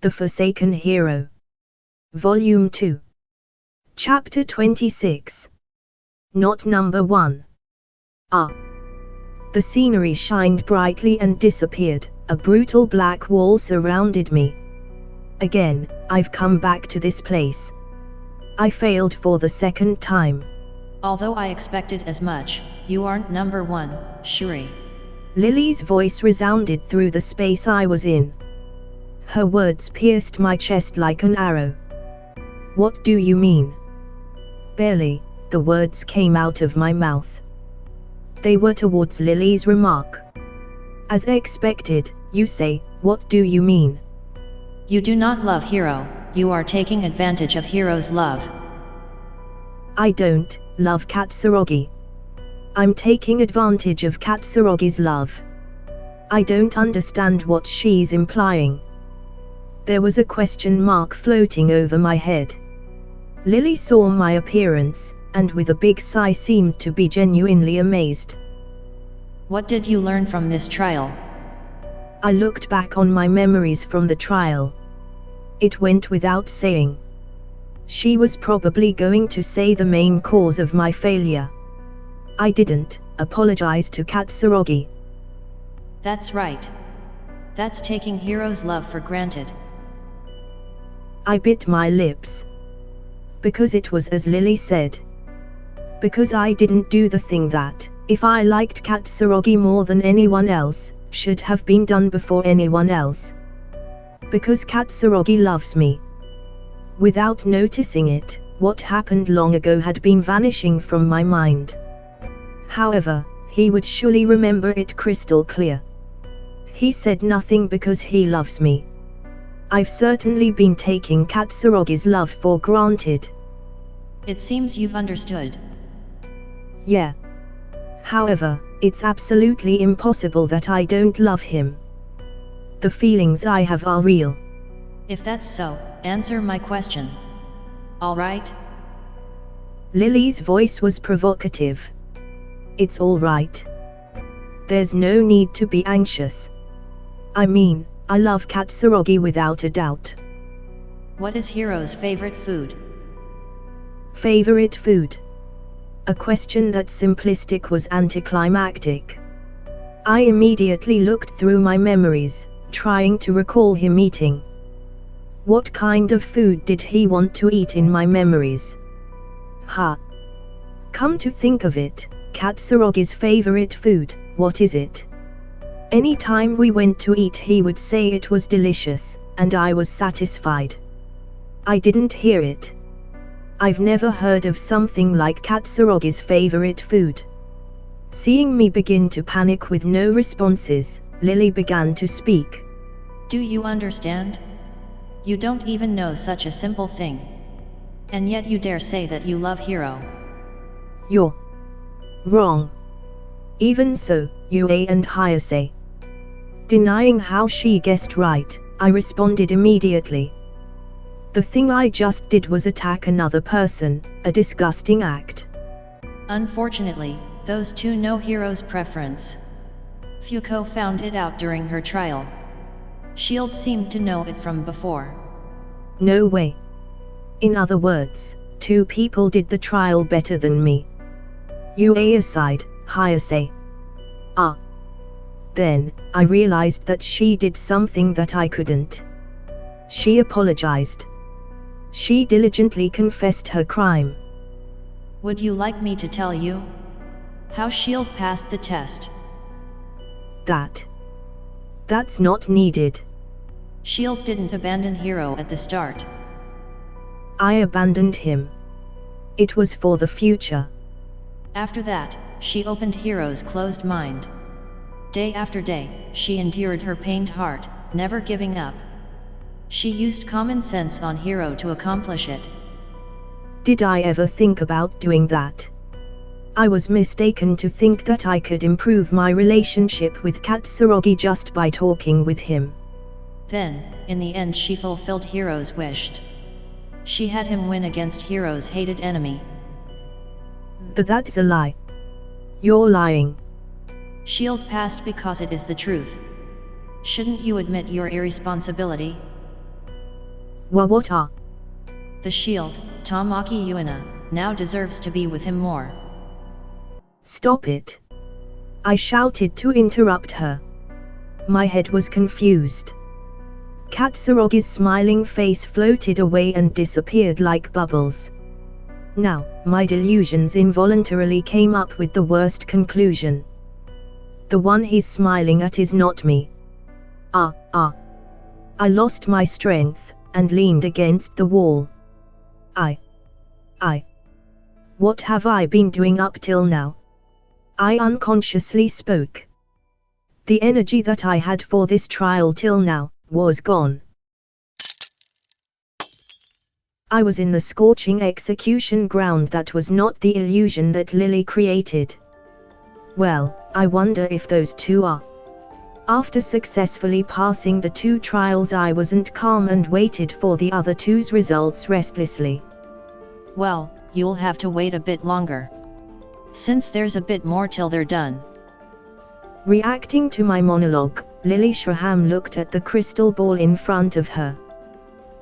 The Forsaken Hero. Volume 2. Chapter 26. Not number 1. The scenery shined brightly and disappeared. A brutal black wall surrounded me. Again, I've come back to this place. I failed for the second time. Although I expected as much, you aren't number 1, Shuri. Lily's voice resounded through the space I was in. Her words pierced my chest like an arrow. What do you mean? Barely, the words came out of my mouth. They were towards Lily's remark. As expected, you say, what do you mean? You do not love Hiro, you are taking advantage of Hiro's love. I don't love Katsuragi. I'm taking advantage of Katsurogi's love. I don't understand what she's implying. There was a question mark floating over my head. Lily saw my appearance, and with a big sigh seemed to be genuinely amazed. What did you learn from this trial? I looked back on my memories from the trial. It went without saying. She was probably going to say the main cause of my failure. I didn't apologize to Katsuragi. That's right. That's taking Hiro's love for granted. I bit my lips. Because it was as Lily said. Because I didn't do the thing that, if I liked Katsuragi more than anyone else, should have been done before anyone else. Because Katsuragi loves me. Without noticing it, what happened long ago had been vanishing from my mind. However, he would surely remember it crystal clear. He said nothing because he loves me. I've certainly been taking Katsurogi's love for granted. It seems you've understood. Yeah. However, it's absolutely impossible that I don't love him. The feelings I have are real. If that's so, answer my question. All right? Lily's voice was provocative. It's all right. There's no need to be anxious. I mean, I love Katsuragi without a doubt. What is Hiro's favorite food? Favorite food? A question that simplistic was anticlimactic. I immediately looked through my memories, trying to recall him eating. What kind of food did he want to eat in my memories? Come to think of it, Katsurogi's favorite food, what is it? Any time we went to eat he would say it was delicious, and I was satisfied. I didn't hear it. I've never heard of something like Katsurogi's favorite food. Seeing me begin to panic with no responses, Lily began to speak. Do you understand? You don't even know such a simple thing. And yet you dare say that you love Hiro. You're wrong. Even so, Yue and Hayase. Denying how she guessed right, I responded immediately. The thing I just did was attack another person, a disgusting act. Unfortunately, those two know Hiro's preference. Fuko found it out during her trial. Shield seemed to know it from before. No way. In other words, two people did the trial better than me. Yue aside, Hayase. Then, I realized that she did something that I couldn't. She apologized. She diligently confessed her crime. Would you like me to tell you how Shield passed the test? That's not needed. Shield didn't abandon Hiro at the start. I abandoned him. It was for the future. After that, she opened Hiro's closed mind. Day after day, she endured her pained heart, never giving up. She used common sense on Hiro to accomplish it. Did I ever think about doing that? I was mistaken to think that I could improve my relationship with Katsuragi just by talking with him. Then, in the end she fulfilled Hiro's wish. She had him win against Hiro's hated enemy. That's a lie. You're lying. Shield passed because it is the truth. Shouldn't you admit your irresponsibility? What are? The shield, Tamaki Yuina, now deserves to be with him more. Stop it! I shouted to interrupt her. My head was confused. Katsurogi's smiling face floated away and disappeared like bubbles. Now, my delusions involuntarily came up with the worst conclusion. The one he's smiling at is not me. I lost my strength, and leaned against the wall. What have I been doing up till now? I unconsciously spoke. The energy that I had for this trial till now was gone. I was in the scorching execution ground that was not the illusion that Lily created. Well, I wonder if those two are. After successfully passing the 2 trials, I wasn't calm and waited for the other 2's results restlessly. Well, you'll have to wait a bit longer. Since there's a bit more till they're done. Reacting to my monologue, Lily Shraham looked at the crystal ball in front of her.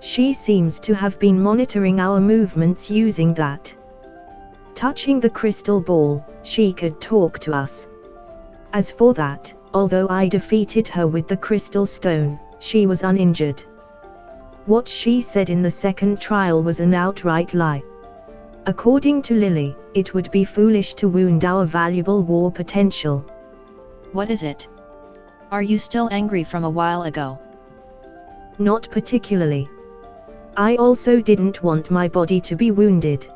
She seems to have been monitoring our movements using that. Touching the crystal ball, she could talk to us. As for that, although I defeated her with the crystal stone, she was uninjured. What she said in the second trial was an outright lie. According to Lily, it would be foolish to wound our valuable war potential. What is it? Are you still angry from a while ago? Not particularly. I also didn't want my body to be wounded.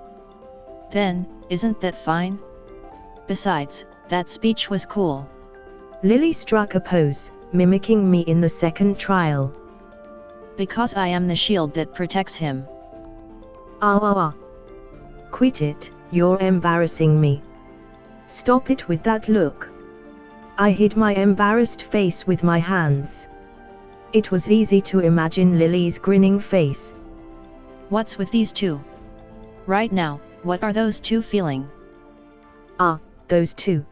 Then, isn't that fine? Besides, that speech was cool. Lily struck a pose, mimicking me in the second trial. Because I am the shield that protects him. Quit it, you're embarrassing me. Stop it with that look. I hid my embarrassed face with my hands. It was easy to imagine Lily's grinning face. What's with these two? Right now, what are those two feeling? Those two.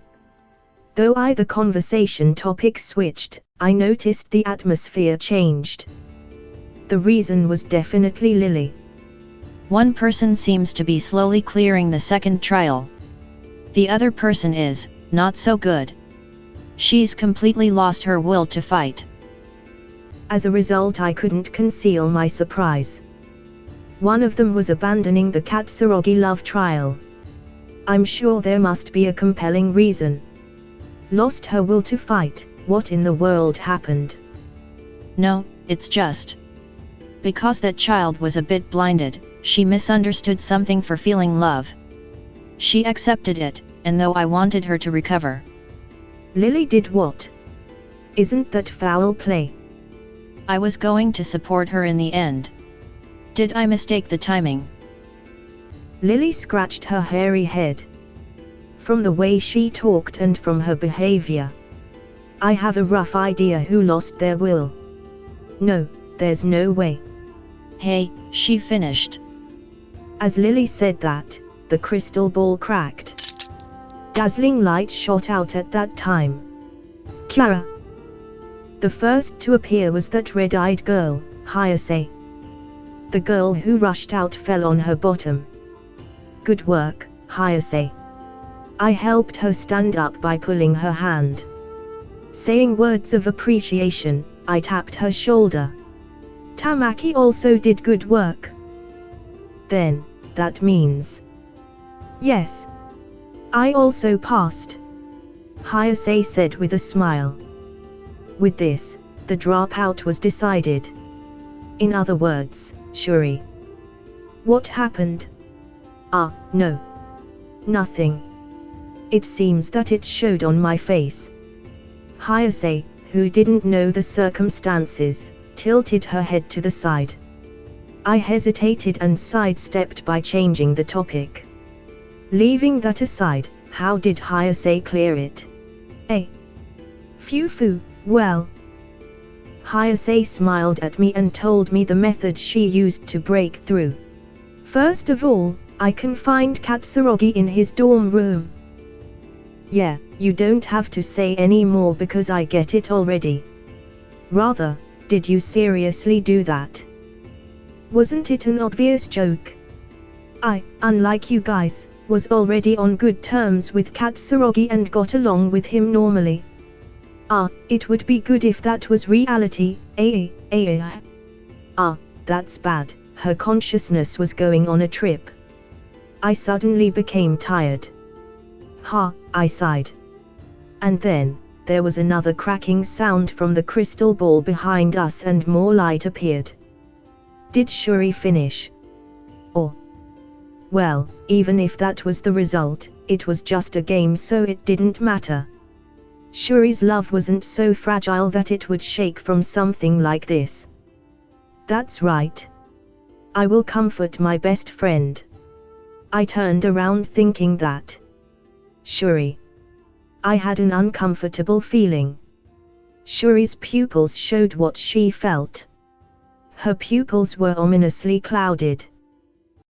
Though the conversation topic switched, I noticed the atmosphere changed. The reason was definitely Lily. One person seems to be slowly clearing the second trial. The other person is not so good. She's completely lost her will to fight. As a result, I couldn't conceal my surprise. One of them was abandoning the Katsurogi love trial. I'm sure there must be a compelling reason. Lost her will to fight, what in the world happened? No, it's just because that child was a bit blinded, she misunderstood something for feeling love. She accepted it, and though I wanted her to recover. Lily did what? Isn't that foul play? I was going to support her in the end. Did I mistake the timing? Lily scratched her hairy head. From the way she talked and from her behavior, I have a rough idea who lost their will. No, there's no way. Hey, she finished. As Lily said that, the crystal ball cracked. Dazzling light shot out at that time. Clara. The first to appear was that red-eyed girl, Hayase. The girl who rushed out fell on her bottom. Good work, Hayase. I helped her stand up by pulling her hand. Saying words of appreciation, I tapped her shoulder. Tamaki also did good work. Then, that means... Yes. I also passed. Hayase said with a smile. With this, the dropout was decided. In other words, Shuri. What happened? No. Nothing. It seems that it showed on my face. Hayase, who didn't know the circumstances, tilted her head to the side. I hesitated and sidestepped by changing the topic. Leaving that aside, how did Hayase clear it? Phew, well. Hayase smiled at me and told me the method she used to break through. First of all, I confined Katsurogi in his dorm room. Yeah, you don't have to say any more because I get it already. Rather, did you seriously do that? Wasn't it an obvious joke? I, unlike you guys, was already on good terms with Katsuragi and got along with him normally. It would be good if that was reality, that's bad. Her consciousness was going on a trip. I suddenly became tired. I sighed. And then, there was another cracking sound from the crystal ball behind us and more light appeared. Did Shuri finish? Well, even if that was the result, it was just a game, so it didn't matter. Shuri's love wasn't so fragile that it would shake from something like this. That's right. I will comfort my best friend. I turned around thinking that. Shuri. I had an uncomfortable feeling. Shuri's pupils showed what she felt. Her pupils were ominously clouded.